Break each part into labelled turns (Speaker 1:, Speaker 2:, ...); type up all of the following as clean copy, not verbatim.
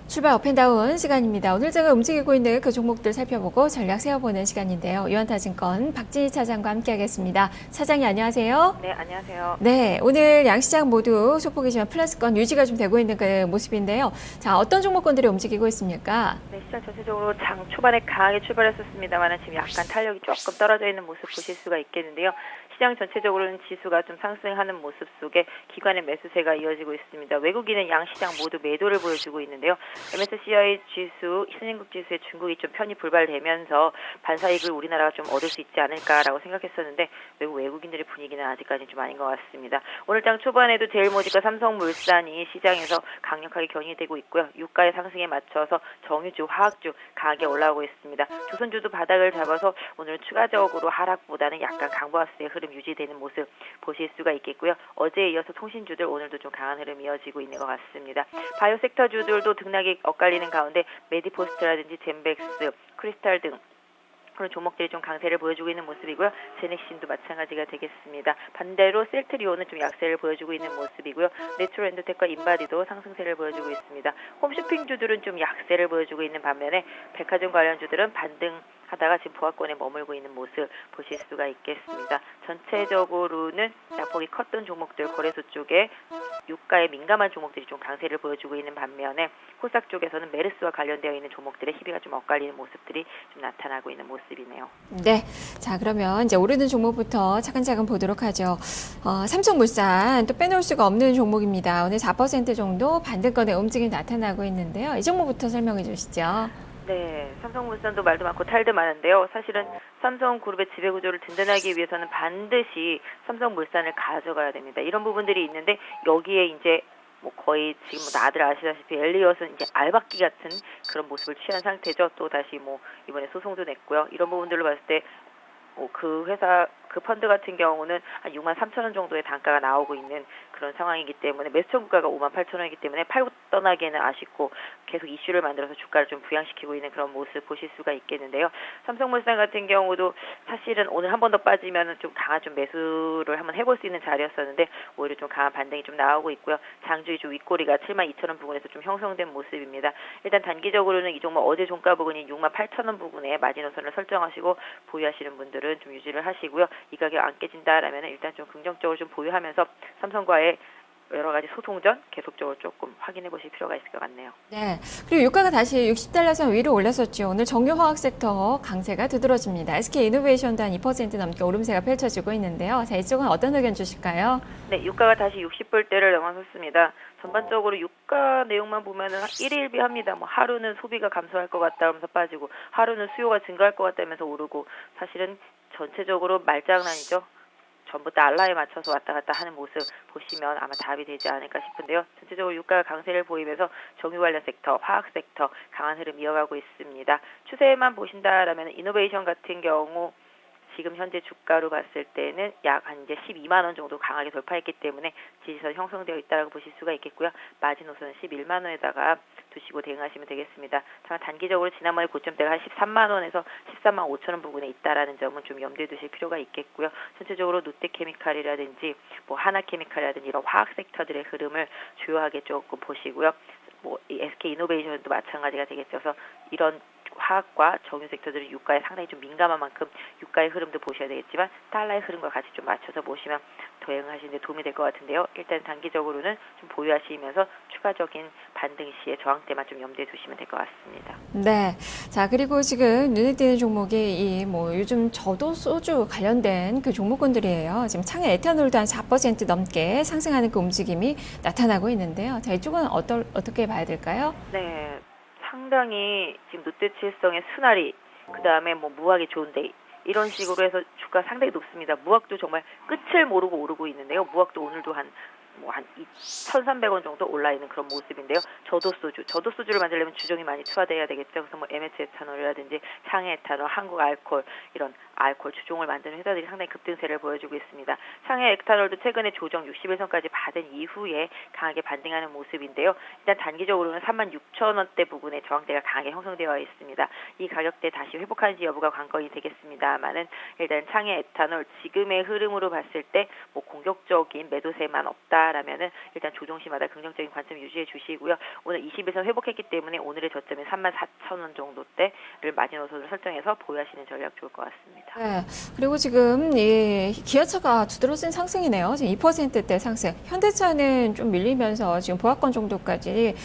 Speaker 1: 출발 업앤다운 시간입니다. 오늘 제가 움직이고 있는 그 종목들 살펴보고 전략 세워보는 시간인데요. 유한타증권 박진희 차장과 함께하겠습니다. 차장님 안녕하세요.
Speaker 2: 네, 안녕하세요.
Speaker 1: 네, 오늘 양시장 모두 소폭이지만 플러스권 유지가 좀 되고 있는 그 모습인데요. 자, 어떤 종목군들이 움직이고 있습니까?
Speaker 2: 네, 시장 전체적으로 장 초반에 강하게 출발했었습니다만 지금 약간 탄력이 조금 떨어져 있는 모습 보실 수가 있겠는데요. 시장 전체적으로는 지수가 좀 상승하는 모습 속에 기관의 매수세가 이어지고 있습니다. 외국인은 양시장 모두 매도를 보여주고 있는데요. MSCI 지수, 신흥국 지수의 중국이 좀 편이 불발되면서 반사이익을 우리나라가 좀 얻을 수 있지 않을까라고 생각했었는데 외국인들의 분위기는 아직까지는 좀 아닌 것 같습니다. 오늘 장 초반에도 제일모직과 삼성물산이 시장에서 강력하게 견인되고 있고요. 유가의 상승에 맞춰서 정유주, 화학주 강하게 올라오고 있습니다. 조선주도 바닥을 잡아서 오늘 추가적으로 하락보다는 약간 강보합세의 흐름 유지되는 모습 보실 수가 있겠고요. 어제에 이어서 통신주들 오늘도 좀 강한 흐름 이어지고 있는 것 같습니다. 바이오 섹터 주들도 등락이 엇갈리는 가운데 메디포스트라든지 젠백스, 크리스탈 등 그런 종목들이 좀 강세를 보여주고 있는 모습이고요. 제넥신도 마찬가지가 되겠습니다. 반대로 셀트리온은 좀 약세를 보여주고 있는 모습이고요. 내추럴엔도텍과 인바디도 상승세를 보여주고 있습니다. 홈쇼핑주들은 좀 약세를 보여주고 있는 반면에 백화점 관련주들은 반등하다가 지금 보합권에 머물고 있는 모습 보실 수가 있겠습니다. 전체적으로는 양폭이 컸던 종목들 거래소 쪽에 유가에 민감한 종목들이 좀 강세를 보여주고 있는 반면에 코스닥 쪽에서는 메르스와 관련되어 있는 종목들의 희비가 좀 엇갈리는 모습들이 좀 나타나고 있는 모습이네요.
Speaker 1: 네. 자, 그러면 이제 오르는 종목부터 차근차근 보도록 하죠. 삼성물산 또 빼놓을 수가 없는 종목입니다. 오늘 4% 정도 반등권의 움직임이 나타나고 있는데요. 이 종목부터 설명해 주시죠.
Speaker 2: 네, 삼성물산도 말도 많고 탈도 많은데요. 사실은 삼성그룹의 지배구조를 든든하기 위해서는 반드시 삼성물산을 가져가야 됩니다. 이런 부분들이 있는데 여기에 이제 뭐 거의 지금 다들 아시다시피 엘리엇은 이제 알박기 같은 그런 모습을 취한 상태죠. 또 다시 뭐 이번에 소송도 냈고요. 이런 부분들로 봤을 때 그 회사 그 펀드 같은 경우는 한 63,000원 정도의 단가가 나오고 있는 그런 상황이기 때문에 매수 청구가가 58,000원이기 때문에 팔고 떠나기에는 아쉽고 계속 이슈를 만들어서 주가를 좀 부양시키고 있는 그런 모습 보실 수가 있겠는데요. 삼성물산 같은 경우도 사실은 오늘 한 번 더 빠지면 좀 강한 좀 매수를 한번 해볼 수 있는 자리였었는데 오히려 좀 강한 반등이 좀 나오고 있고요. 장주이주 윗꼬리가 72,000원 부근에서 좀 형성된 모습입니다. 일단 단기적으로는 이 종목 어제 종가 부근인 68,000원 부근에 마지노선을 설정하시고 보유하시는 분들은 좀 유지를 하시고요. 이 가격 안 깨진다라면 일단 좀 긍정적으로 좀 보유하면서 삼성과의 여러 가지 소송전 계속적으로 조금 확인해 보실 필요가 있을 것 같네요.
Speaker 1: 네. 그리고 유가가 다시 60달러 선 위로 올랐었죠. 오늘 정유화학 섹터 강세가 두드러집니다. SK이노베이션도 한 2% 넘게 오름세가 펼쳐지고 있는데요. 자, 이쪽은 어떤 의견 주실까요?
Speaker 2: 네, 유가가 다시 60불대를 넘어섰습니다. 전반적으로 유가 내용만 보면은 일희일비합니다. 뭐 하루는 소비가 감소할 것 같다 하면서 빠지고 하루는 수요가 증가할 것 같다면서 오르고 사실은 전체적으로 말장난이죠. 전부 달러에 맞춰서 왔다 갔다 하는 모습 보시면 아마 답이 되지 않을까 싶은데요. 전체적으로 유가가 강세를 보이면서 정유 관련 섹터, 화학 섹터 강한 흐름 이어가고 있습니다. 추세만 보신다라면 이노베이션 같은 경우 지금 현재 주가로 봤을 때는 약 한 이제 12만 원 정도 강하게 돌파했기 때문에 지지선 형성되어 있다고 보실 수가 있겠고요. 마지노선은 11만 원에다가 두시고 대응하시면 되겠습니다. 다만 단기적으로 지난번에 고점대가 한 13만 원에서 13만 5천 원 부근에 있다라는 점은 좀 염두에 두실 필요가 있겠고요. 전체적으로 롯데케미칼이라든지 뭐 하나케미칼이라든지 이런 화학 섹터들의 흐름을 주요하게 조금 보시고요. 뭐 이 SK이노베이션도 마찬가지가 되겠죠. 그래서 이런 화학과 정유 섹터들은 유가에 상당히 좀 민감한 만큼 유가의 흐름도 보셔야 되겠지만 달러의 흐름과 같이 좀 맞춰서 보시면 대응하시는 데 도움이 될 것 같은데요. 일단 단기적으로는 좀 보유하시면서 추가적인 반등 시에 저항대만 좀 염두에 두시면 될 것 같습니다.
Speaker 1: 네. 자, 그리고 지금 눈에 띄는 종목이 이 뭐 요즘 저도 소주 관련된 그 종목군들이에요. 지금 창의 에탄올도 한 4% 넘게 상승하는 그 움직임이 나타나고 있는데요. 자, 이쪽은 어떻게 봐야 될까요?
Speaker 2: 네, 상당히 지금 롯데칠성의 순하리, 그 다음에 뭐 무학이 좋은데 이런 식으로 해서 주가 상당히 높습니다. 무학도 정말 끝을 모르고 오르고 있는데요. 무학도 오늘도 한 1,300원 정도 올라 있는 그런 모습인데요. 저도소주를 만들려면 주종이 많이 투하돼야 되겠죠. 그래서 뭐 MH 에탄올이라든지 창해 에탄올, 한국 알코올 이런 알코올 주종을 만드는 회사들이 상당히 급등세를 보여주고 있습니다. 창해 에탄올도 최근에 조정 61선까지 받은 이후에 강하게 반등하는 모습인데요. 일단 단기적으로는 36,000원대 부근에 저항대가 강하게 형성되어 있습니다. 이 가격대 다시 회복하는지 여부가 관건이 되겠습니다만은 일단 창해 에탄올 지금의 흐름으로 봤을 때 뭐 공격적인 매도세만 없다. 않는다라면은 일단 조정 시마다 긍정적인 관점 유지해 주시고요. 오늘 20에서 회복했기 때문에 오늘의 저점이 34,000원 정도대를 마지노선을 설정해서 보유하시는 전략 좋을 것 같습니다.
Speaker 1: 네. 그리고 지금 이 기아차가 두드러진 상승이네요. 지금 2%대 상승. 현대차는 좀 밀리면서 지금 보합권 정도까지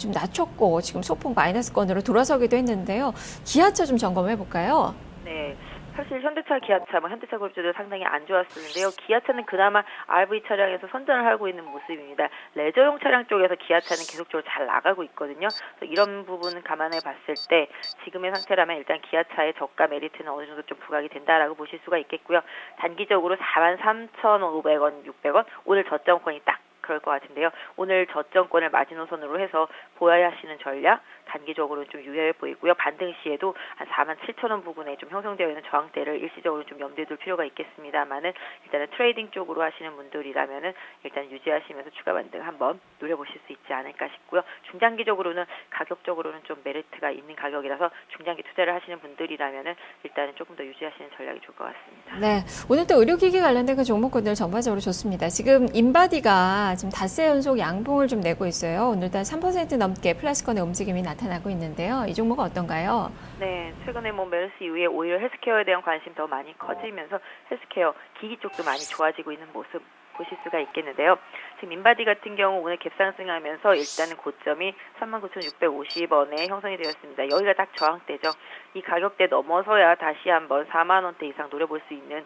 Speaker 1: 좀 낮췄고 지금 소폭 마이너스권으로 돌아서기도 했는데요. 기아차 좀 점검해 볼까요?
Speaker 2: 네. 사실 현대차, 기아차, 현대차 그룹주도 상당히 안 좋았었는데요. 기아차는 그나마 RV 차량에서 선전을 하고 있는 모습입니다. 레저용 차량 쪽에서 기아차는 계속적으로 잘 나가고 있거든요. 그래서 이런 부분은 감안해 봤을 때 지금의 상태라면 일단 기아차의 저가 메리트는 어느 정도 좀 부각이 된다라고 보실 수가 있겠고요. 단기적으로 43,500원, 600원 오늘 저점권이 딱 그럴 것 같은데요. 오늘 저점권을 마지노선으로 해서 보여야 하시는 전략 단기적으로는 좀 유효해 보이고요. 반등 시에도 한 47,000원 부근에 좀 형성되어 있는 저항대를 일시적으로 좀 염두에 둘 필요가 있겠습니다만은 일단은 트레이딩 쪽으로 하시는 분들이라면은 일단 유지하시면서 추가 반등 한번 노려보실 수 있지 않을까 싶고요. 중장기적으로는 가격적으로는 좀 메리트가 있는 가격이라서 중장기 투자를 하시는 분들이라면은 일단은 조금 더 유지하시는 전략이 좋을 것 같습니다.
Speaker 1: 네. 오늘 또 의료기기 관련된 그 종목군들 전반적으로 좋습니다. 지금 인바디가 지금 닷새 연속 양봉을 좀 내고 있어요. 오늘도 한 3% 넘게 플러스권의 움직임이 나타나고 있는데요. 이 종목은 어떤가요?
Speaker 2: 네, 최근에 메르스 이후에 오히려 헬스케어에 대한 관심 더 많이 커지면서 헬스케어 기기 쪽도 많이 좋아지고 있는 모습 보실 수가 있겠는데요. 지금 인바디 같은 경우 오늘 갭상승하면서 일단은 고점이 39,650원에 형성이 되었습니다. 여기가 딱 저항대죠. 이 가격대 넘어서야 다시 한번 4만 원대 이상 노려볼 수 있는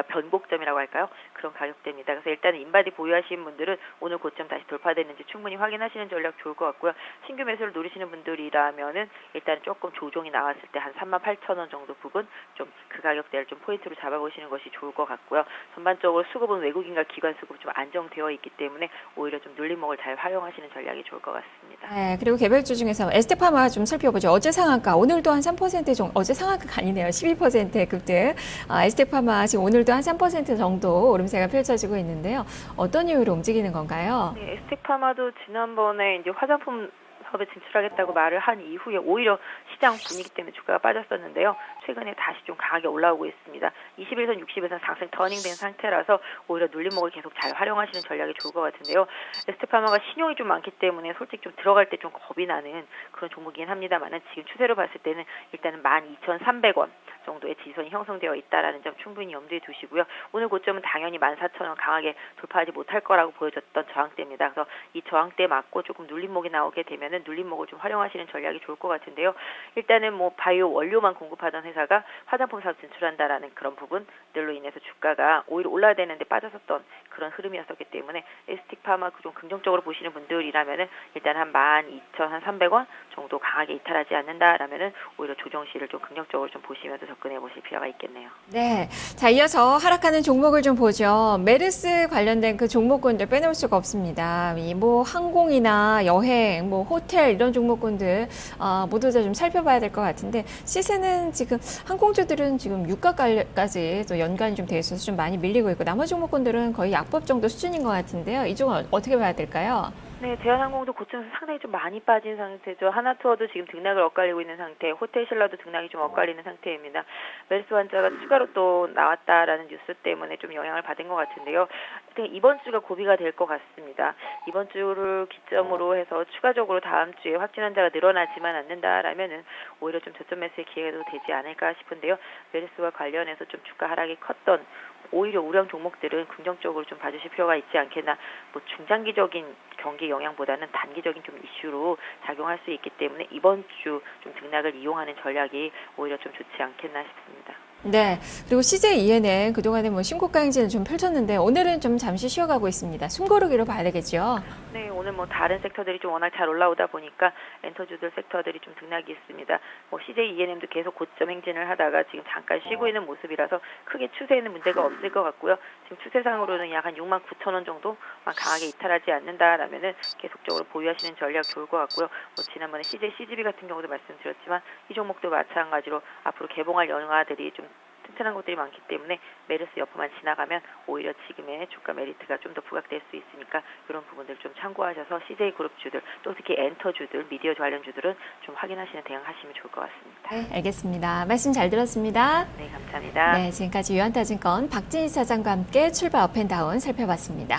Speaker 2: 변곡점이라고 할까요? 그런 가격대입니다. 그래서 일단은 인바디 보유하시는 분들은 오늘 고점 다시 돌파됐는지 충분히 확인하시는 전략 좋을 것 같고요. 신규 매수를 노리시는 분들이라면은 일단 조금 조정이 나왔을 때 한 38,000원 정도 부근 좀 그 가격대를 좀 포인트로 잡아보시는 것이 좋을 것 같고요. 전반적으로 수급은 외국인과 기관 수급이 좀 안정되어 있기 때문에 오히려 좀 눌림목을 잘 활용하시는 전략이 좋을 것 같습니다.
Speaker 1: 네, 그리고 개별주 중에서 에스테파마 좀 살펴보죠. 어제 상한가, 오늘도 한 3% 정도, 어제 상한가가 아니네요. 12%의 급등. 에스테파마 지금 오늘도 한 3% 정도 오름세가 펼쳐지고 있는데요. 어떤 이유로 움직이는 건가요?
Speaker 2: 네, 에스테파마도 지난번에 이제 화장품 사업에 진출하겠다고 말을 한 이후에 오히려 시장 분위기 때문에 주가가 빠졌었는데요. 최근에 다시 좀 강하게 올라오고 있습니다. 21선, 60에선 상승 터닝된 상태라서 오히려 눌림목을 계속 잘 활용하시는 전략이 좋을 것 같은데요. 에스테파마가 신용이 좀 많기 때문에 솔직히 좀 들어갈 때 좀 겁이 나는 그런 종목이긴 합니다만은 지금 추세로 봤을 때는 일단은 12,300원 정도의 지선이 형성되어 있다라는 점 충분히 염두에 두시고요. 오늘 고점은 당연히 14,000원 강하게 돌파하지 못할 거라고 보여졌던 저항대입니다. 그래서 이 저항대 맞고 조금 눌림목이 나오게 되면은 눌림목을 좀 활용하시는 전략이 좋을 것 같은데요. 일단은 바이오 원료만 공급하던 회사가 화장품 사업 진출한다라는 그런 부분들로 인해서 주가가 오히려 올라야 되는데 빠졌었던 그런 흐름이었었기 때문에 에스틱파마 좀 긍정적으로 보시는 분들이라면은 일단 한 12,300원 정도 강하게 이탈하지 않는다라면은 오히려 조정 시를 좀 긍정적으로 좀 보시면서 접근해 보실 필요가 있겠네요.
Speaker 1: 네. 자, 이어서 하락하는 종목을 좀 보죠. 메르스 관련된 그 종목군들 빼놓을 수가 없습니다. 항공이나 여행, 호텔 이런 종목군들 모두 다 좀 살펴봐야 될 것 같은데 시세는 지금 항공주들은 지금 유가까지 또 연관이 좀 돼 있어서 좀 많이 밀리고 있고 나머지 종목군들은 거의 약법 정도 수준인 것 같은데요. 이 종은 어떻게 봐야 될까요?
Speaker 2: 네, 대한항공도 고점에서 상당히 좀 많이 빠진 상태죠. 하나투어도 지금 등락을 엇갈리고 있는 상태, 호텔신라도 등락이 좀 엇갈리는 상태입니다. 메르스 환자가 추가로 또 나왔다라는 뉴스 때문에 좀 영향을 받은 것 같은데요. 이번 주가 고비가 될 것 같습니다. 이번 주를 기점으로 해서 추가적으로 다음 주에 확진 환자가 늘어나지만 않는다라면은 오히려 좀 저점 매수의 기회도 되지 않을까 싶은데요. 메르스와 관련해서 좀 주가 하락이 컸던 오히려 우량 종목들은 긍정적으로 좀 봐주실 필요가 있지 않겠나. 중장기적인 경기 영향보다는 단기적인 좀 이슈로 작용할 수 있기 때문에 이번 주 좀 등락을 이용하는 전략이 오히려 좀 좋지 않겠나 싶습니다.
Speaker 1: 네. 그리고 CJEN은 그동안에 신고가 행진을 좀 펼쳤는데 오늘은 좀 잠시 쉬어가고 있습니다. 숨고르기로 봐야 되겠죠?
Speaker 2: 네, 오늘 다른 섹터들이 좀 워낙 잘 올라오다 보니까 엔터주들 섹터들이 좀 등락이 있습니다. CJENM도 계속 고점 행진을 하다가 지금 잠깐 쉬고 있는 모습이라서 크게 추세에는 문제가 없을 것 같고요. 지금 추세상으로는 약 한 69,000원 정도만 강하게 이탈하지 않는다라면은 계속적으로 보유하시는 전략 좋을 것 같고요. 지난번에 CJ CGV 같은 경우도 말씀드렸지만 이 종목도 마찬가지로 앞으로 개봉할 영화들이 좀 튼튼한 것들이 많기 때문에 메르스 여파만 지나가면 오히려 지금의 주가 메리트가 좀 더 부각될 수 있으니까 그런 부분들 좀 참고하셔서 CJ 그룹주들 또 특히 엔터주들 미디어 관련주들은 좀 확인하시는 대응하시면 좋을 것 같습니다.
Speaker 1: 네, 알겠습니다. 말씀 잘 들었습니다.
Speaker 2: 네, 감사합니다.
Speaker 1: 네, 지금까지 유한타증권 박진희 사장과 함께 출발 업앤다운 살펴봤습니다.